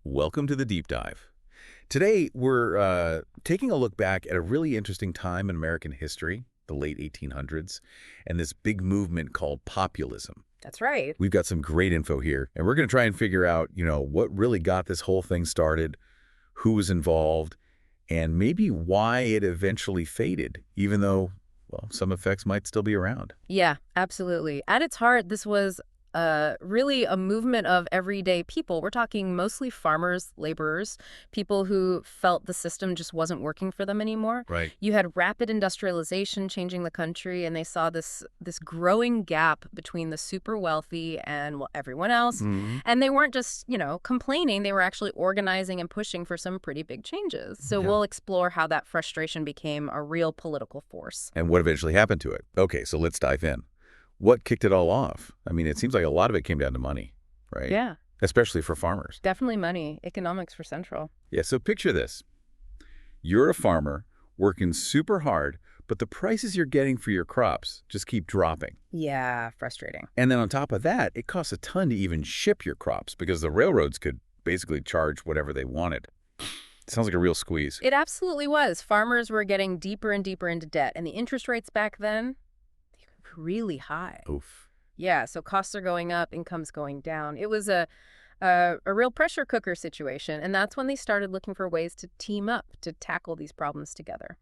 Welcome to the Deep Dive. Today, we're taking a look back at a really interesting time in American history, the late 1800s, and this big movement called populism. That's right. We've got some great info here, and we're going to try and figure out, what really got this whole thing started, who was involved, and maybe why it eventually faded, even though, well, some effects might still be around. Yeah, absolutely. At its heart, this was really a movement of everyday people. We're talking mostly farmers, laborers, people who felt the system just wasn't working for them anymore. Right. You had rapid industrialization changing the country, and they saw this growing gap between the super wealthy and, well, everyone else. Mhm. And they weren't just, complaining. They were actually organizing and pushing for some pretty big changes. So Yeah. we'll explore how that frustration became a real political force. And what eventually happened to it. Okay, so let's dive in. What kicked it all off? I mean, it seems like a lot of it came down to money, right? Yeah. Especially for farmers. Definitely money. Economics were central. Yeah, so picture this. You're a farmer working super hard, but the prices you're getting for your crops just keep dropping. Yeah, frustrating. And then on top of that, it costs a ton to even ship your crops because the railroads could basically charge whatever they wanted. Sounds like a real squeeze. It absolutely was. Farmers were getting deeper and deeper into debt, and the interest rates back then, they were really high. Oof. Yeah, so costs are going up, income's going down. It was a real pressure cooker situation, and that's when they started looking for ways to team up to tackle these problems together.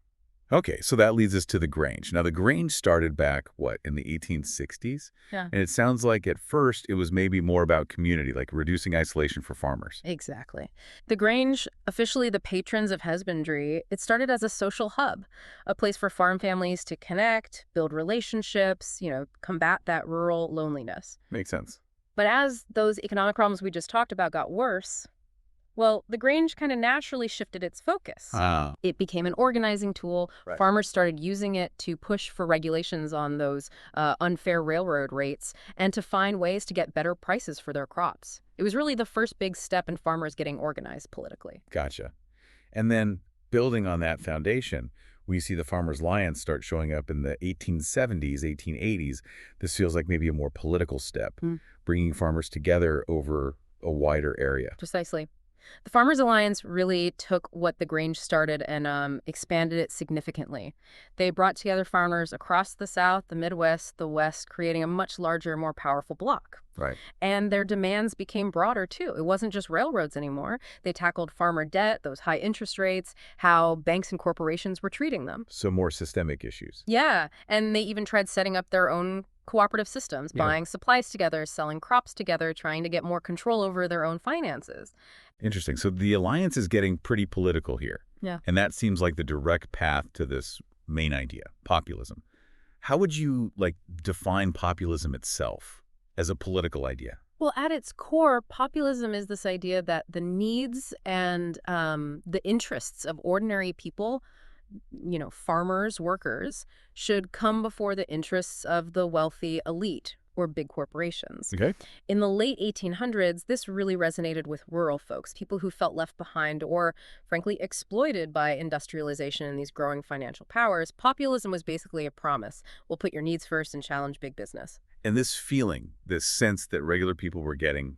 Okay, so that leads us to the Grange. Now, the Grange started back, what, in the 1860s? Yeah. And it sounds like at first it was maybe more about community, like reducing isolation for farmers. Exactly. The Grange, officially the patrons of husbandry, it started as a social hub, a place for farm families to connect, build relationships, combat that rural loneliness. Makes sense. But as those economic problems we just talked about got worse, well, the Grange kind of naturally shifted its focus. Ah, It became an organizing tool. right. Farmers started using it to push for regulations on those unfair railroad rates and to find ways to get better prices for their crops. It was really the first big step in farmers getting organized politically. Gotcha. And then building on that foundation, we see the Farmers' Alliance start showing up in the 1870s, 1880s. This feels like maybe a more political step, Mm. bringing farmers together over a wider area. Precisely. The Farmers Alliance really took what the Grange started and expanded it significantly. They brought together farmers across the South, the Midwest, the West, creating a much larger, more powerful bloc. Right. And their demands became broader, too. It wasn't just railroads anymore. They tackled farmer debt, those high interest rates, how banks and corporations were treating them. So more systemic issues. Yeah, and they even tried setting up their own cooperative systems, Yeah. buying supplies together, selling crops together, trying to get more control over their own finances. Interesting. So the alliance is getting pretty political here. Yeah. And that seems like the direct path to this main idea, populism. How would you, define populism itself as a political idea? Well, at its core, populism is this idea that the needs and the interests of ordinary people, farmers, workers, should come before the interests of the wealthy elite or big corporations. Okay. In the late 1800s, this really resonated with rural folks, people who felt left behind or, frankly, exploited by industrialization and these growing financial powers. Populism was basically a promise. We'll put your needs first and challenge big business. And this feeling, this sense that regular people were getting,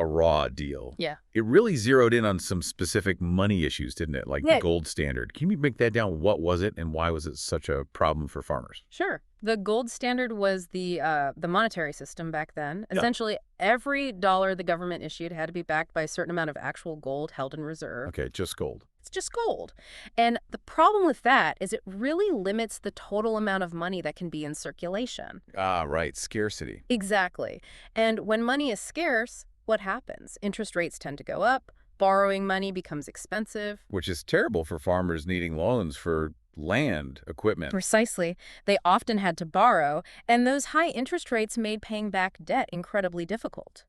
a raw deal. Yeah. It really zeroed in on some specific money issues, didn't it? Like Yeah. the gold standard. Can you break that down? What was it and why was it such a problem for farmers? Sure. The gold standard was the monetary system back then. Yeah. Essentially, every dollar the government issued had to be backed by a certain amount of actual gold held in reserve. Okay, just gold. It's just gold. And the problem with that is it really limits the total amount of money that can be in circulation. Ah, right. Scarcity. Exactly. And when money is scarce, what happens? Interest rates tend to go up. Borrowing money becomes expensive. Which is terrible for farmers needing loans for land, equipment. Precisely. They often had to borrow, and those high interest rates made paying back debt incredibly difficult.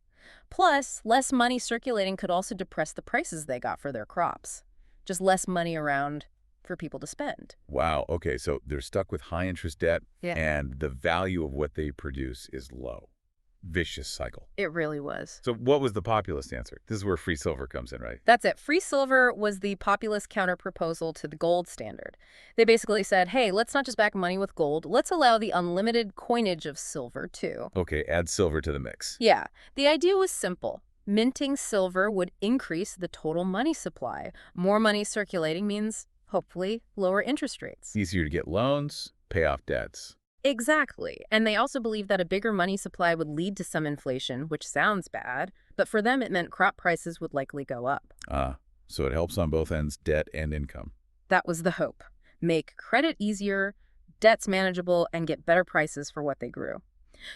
Plus, less money circulating could also depress the prices they got for their crops. Just less money around for people to spend. Wow. Okay, so they're stuck with high interest debt Yeah. and the value of what they produce is low. Vicious cycle. It really was. So what was the populist answer? This is where free silver comes in, right? That's it. Free silver was the populist counterproposal to the gold standard. They basically said, hey, let's not just back money with gold. Let's allow the unlimited coinage of silver, too. Okay, add silver to the mix. Yeah. The idea was simple. Minting silver would increase the total money supply. More money circulating means, hopefully, lower interest rates. Easier to get loans, pay off debts. Exactly. And they also believed that a bigger money supply would lead to some inflation, which sounds bad, but for them it meant crop prices would likely go up. So it helps on both ends, debt and income. That was the hope. Make credit easier, debts manageable, and get better prices for what they grew.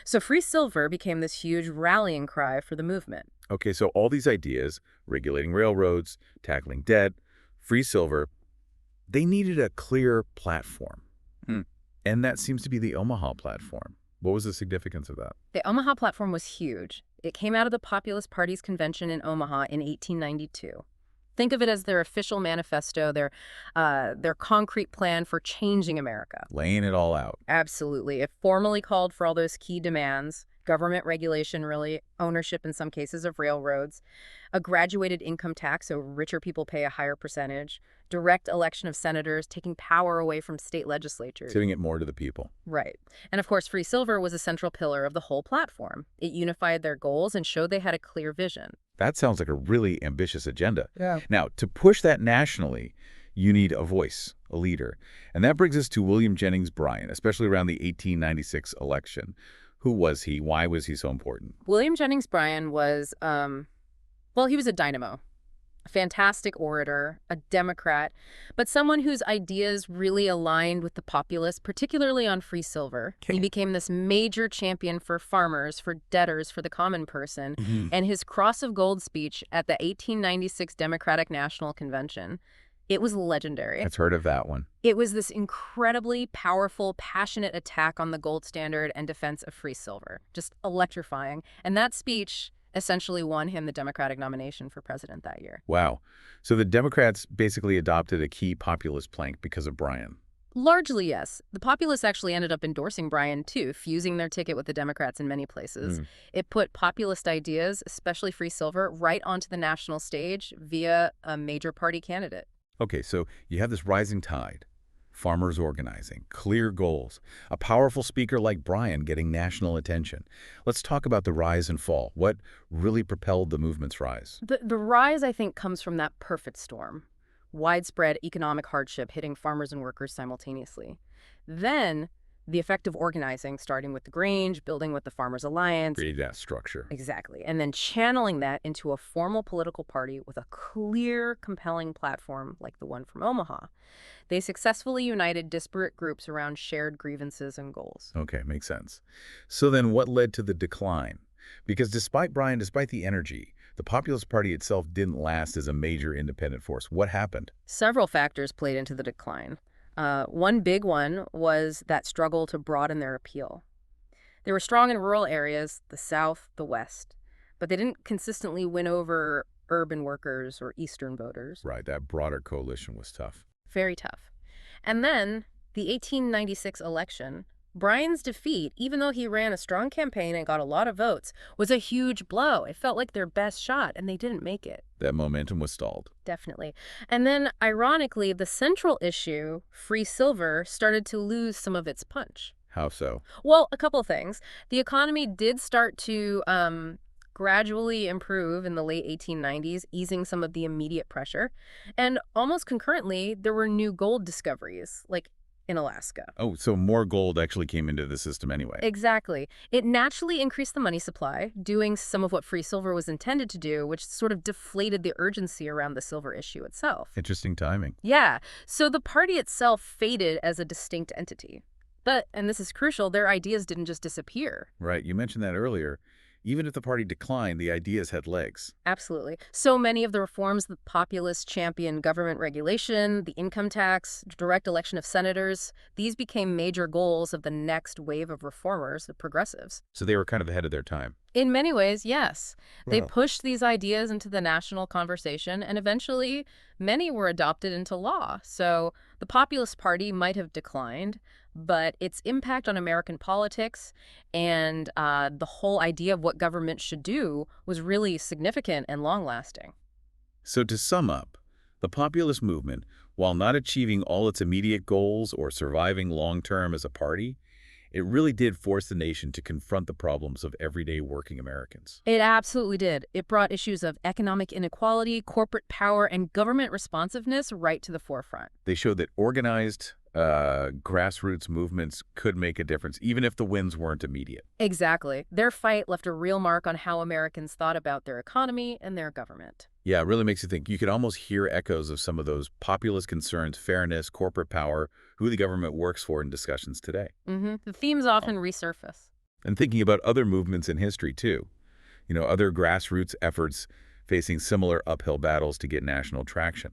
So free silver became this huge rallying cry for the movement. Okay, so all these ideas, regulating railroads, tackling debt, free silver, they needed a clear platform. And that seems to be the Omaha platform. What was the significance of that? The Omaha platform was huge. It came out of the Populist Party's convention in Omaha in 1892. Think of it as their official manifesto, their concrete plan for changing America. Laying it all out. Absolutely. It formally called for all those key demands: government regulation, really, ownership in some cases of railroads, a graduated income tax so richer people pay a higher percentage, direct election of senators, taking power away from state legislatures. Giving it more to the people. Right. And of course, free silver was a central pillar of the whole platform. It unified their goals and showed they had a clear vision. That sounds like a really ambitious agenda. Yeah. Now, to push that nationally, you need a voice, a leader. And that brings us to William Jennings Bryan, especially around the 1896 election. Who was he? Why was he so important? William Jennings Bryan was, well, he was a dynamo, a fantastic orator, a Democrat, but someone whose ideas really aligned with the Populists, particularly on free silver. Okay. He became this major champion for farmers, for debtors, for the common person, and his Cross of Gold speech at the 1896 Democratic National Convention, it was legendary. I've heard of that one. It was this incredibly powerful, passionate attack on the gold standard and defense of free silver. Just electrifying. And that speech essentially won him the Democratic nomination for president that year. Wow. So the Democrats basically adopted a key populist plank because of Bryan. Largely, yes. The Populists actually ended up endorsing Bryan, too, fusing their ticket with the Democrats in many places. It put populist ideas, especially free silver, right onto the national stage via a major party candidate. Okay, so you have this rising tide, farmers organizing, clear goals, a powerful speaker like Bryan getting national attention. Let's talk about the rise and fall. What really propelled the movement's rise? The rise, I think, comes from that perfect storm. Widespread economic hardship hitting farmers and workers simultaneously. Then, the effective organizing, starting with the Grange, building with the Farmers Alliance. Created that structure. Exactly. And then channeling that into a formal political party with a clear, compelling platform like the one from Omaha. They successfully united disparate groups around shared grievances and goals. Okay, makes sense. So then what led to the decline? Because despite Bryan, despite the energy, the Populist Party itself didn't last as a major independent force. What happened? Several factors played into the decline. One big one was that struggle to broaden their appeal. They were strong in rural areas, the South, the West, but they didn't consistently win over urban workers or Eastern voters. Right, that broader coalition was tough. Very tough. And then the 1896 election, Bryan's defeat, even though he ran a strong campaign and got a lot of votes, was a huge blow. It felt like their best shot, and they didn't make it. That momentum was stalled. Definitely. And then, ironically, the central issue, free silver, started to lose some of its punch. How so? Well, a couple things. The economy did start to gradually improve in the late 1890s, easing some of the immediate pressure. And almost concurrently, there were new gold discoveries, like in Alaska. Oh, so more gold actually came into the system anyway. Exactly. It naturally increased the money supply, doing some of what free silver was intended to do, which sort of deflated the urgency around the silver issue itself. Interesting timing. Yeah. So the party itself faded as a distinct entity. But, and this is crucial, their ideas didn't just disappear. Right, you mentioned that earlier. Even if the party declined, the ideas had legs. Absolutely. So many of the reforms the Populists championed: government regulation, the income tax, direct election of senators, these became major goals of the next wave of reformers, the progressives. So they were kind of ahead of their time. In many ways, yes. They Wow. pushed these ideas into the national conversation, and eventually many were adopted into law. So the Populist Party might have declined, but its impact on American politics and the whole idea of what government should do was really significant and long-lasting. So to sum up, the populist movement, while not achieving all its immediate goals or surviving long-term as a party, It really did force the nation to confront the problems of everyday working Americans. It absolutely did. It brought issues of economic inequality, corporate power, and government responsiveness right to the forefront. They showed that organized, grassroots movements could make a difference, even if the wins weren't immediate. Exactly. Their fight left a real mark on how Americans thought about their economy and their government. Yeah, it really makes you think. You could almost hear echoes of some of those populist concerns, fairness, corporate power, who the government works for in discussions today. The themes often resurface. And thinking about other movements in history, too. Other grassroots efforts facing similar uphill battles to get national traction.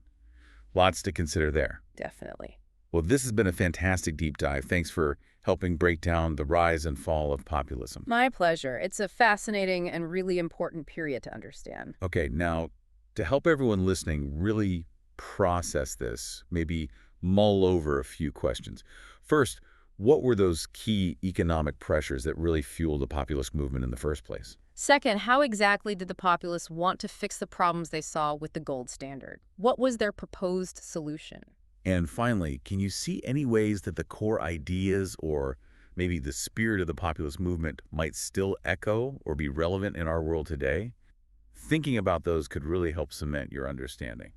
Lots to consider there. Definitely. Well, this has been a fantastic deep dive. Thanks for helping break down the rise and fall of populism. My pleasure. It's a fascinating and really important period to understand. Okay, now, to help everyone listening really process this, maybe mull over a few questions. First, what were those key economic pressures that really fueled the populist movement in the first place? Second, how exactly did the populists want to fix the problems they saw with the gold standard? What was their proposed solution? And finally, can you see any ways that the core ideas or maybe the spirit of the populist movement might still echo or be relevant in our world today? Thinking about those could really help cement your understanding.